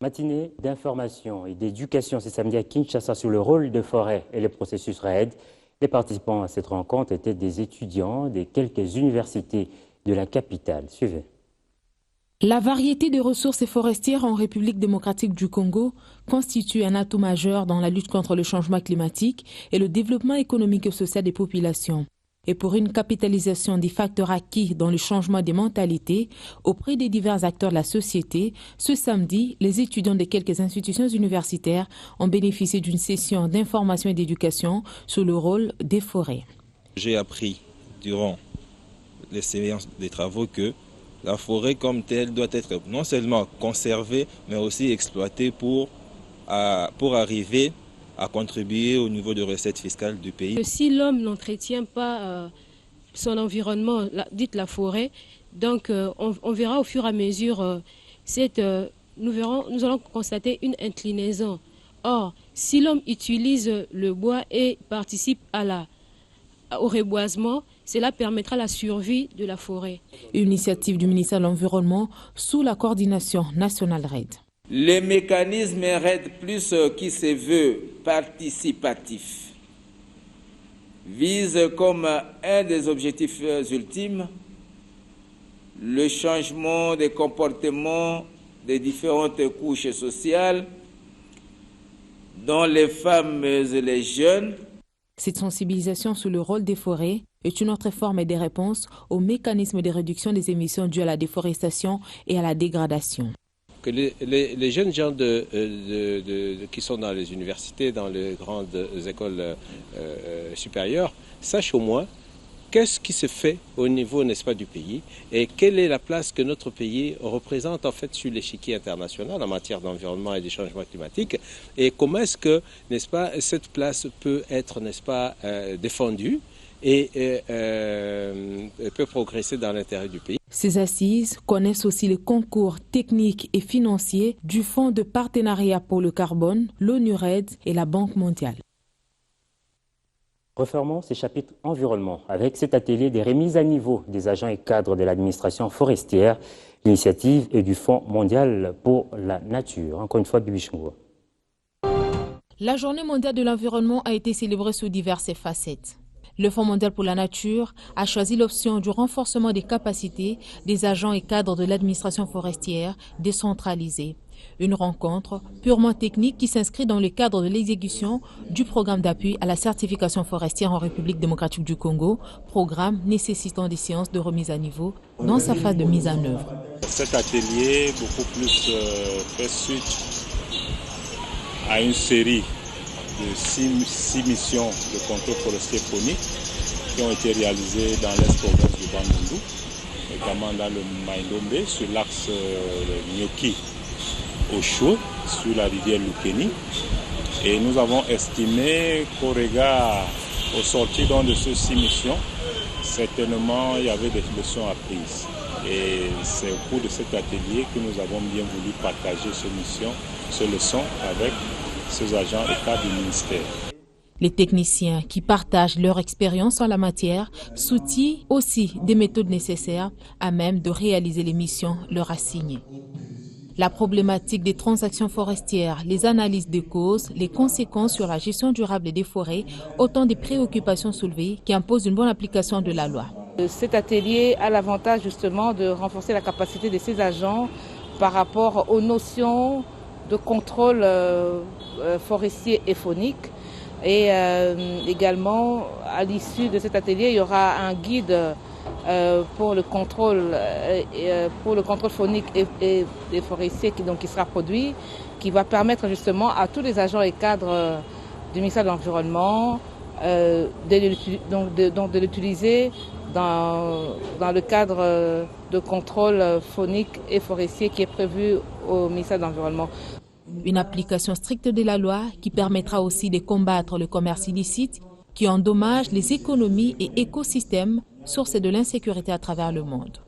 Matinée d'information et d'éducation ce samedi à Kinshasa sur le rôle de forêt et le processus RAID. Les participants à cette rencontre étaient des étudiants des quelques universités de la capitale. Suivez. La variété des ressources forestières en République démocratique du Congo constitue un atout majeur dans la lutte contre le changement climatique et le développement économique et social des populations. Et pour une capitalisation des facteurs acquis dans le changement des mentalités auprès des divers acteurs de la société, ce samedi, les étudiants de quelques institutions universitaires ont bénéficié d'une session d'information et d'éducation sur le rôle des forêts. J'ai appris durant les séances des travaux que la forêt comme telle doit être non seulement conservée, mais aussi exploitée pour arriver à contribuer au niveau de recettes fiscales du pays. Si l'homme n'entretient pas son environnement, dite la forêt, donc on verra au fur et à mesure, nous allons constater une inclinaison. Or, si l'homme utilise le bois et participe au reboisement, cela permettra la survie de la forêt. Une initiative du ministère de l'Environnement sous la coordination nationale RAID. Le mécanisme RAID+, qui se veut participatif, vise comme un des objectifs ultimes le changement des comportements des différentes couches sociales, dont les femmes et les jeunes. Cette sensibilisation sur le rôle des forêts est une autre forme des réponses aux mécanismes de réduction des émissions dues à la déforestation et à la dégradation. Que les jeunes gens qui sont dans les universités, dans les grandes écoles supérieures, sachent au moins qu'est-ce qui se fait au niveau, n'est-ce pas, du pays et quelle est la place que notre pays représente en fait sur l'échiquier international en matière d'environnement et de changement climatique et comment est-ce que, n'est-ce pas, cette place peut être, n'est-ce pas, défendue et peut progresser dans l'intérêt du pays. Ces assises connaissent aussi les concours techniques et financiers du Fonds de partenariat pour le carbone, l'ONU-RAID et la Banque mondiale. Refermons ces chapitres environnement avec cet atelier des remises à niveau des agents et cadres de l'administration forestière. L'initiative est du Fonds mondial pour la nature. Encore une fois, Bibi Chungo. La journée mondiale de l'environnement a été célébrée sous diverses facettes. Le Fonds mondial pour la nature a choisi l'option du renforcement des capacités des agents et cadres de l'administration forestière décentralisée. Une rencontre purement technique qui s'inscrit dans le cadre de l'exécution du programme d'appui à la certification forestière en République démocratique du Congo, programme nécessitant des séances de remise à niveau dans sa phase de mise en œuvre. Cet atelier beaucoup plus fait suite à une série de 6 missions de contrôle forestier phonique qui ont été réalisées dans l'est-province du Bandundu, notamment dans le Maïndombe, sur l'axe Nyoki au Chou, sur la rivière Lukeni. Et nous avons estimé qu'au regard, au sortir de ces 6 missions, certainement il y avait des leçons apprises. Et c'est au cours de cet atelier que nous avons bien voulu partager ces leçons avec ces agents et cadres du ministère. Les techniciens qui partagent leur expérience en la matière soutient aussi des méthodes nécessaires à même de réaliser les missions leur assignées. La problématique des transactions forestières, les analyses des causes, les conséquences sur la gestion durable des forêts, autant des préoccupations soulevées qui imposent une bonne application de la loi. Cet atelier a l'avantage justement de renforcer la capacité de ces agents par rapport aux notions de contrôle forestier et phonique. Et également, à l'issue de cet atelier, il y aura un guide pour le contrôle phonique et forestier qui sera produit, qui va permettre justement à tous les agents et cadres du ministère de l'Environnement de l'utiliser dans le cadre de contrôle phonique et forestier qui est prévu au ministère de l'Environnement. Une application stricte de la loi qui permettra aussi de combattre le commerce illicite qui endommage les économies et écosystèmes, source de l'insécurité à travers le monde.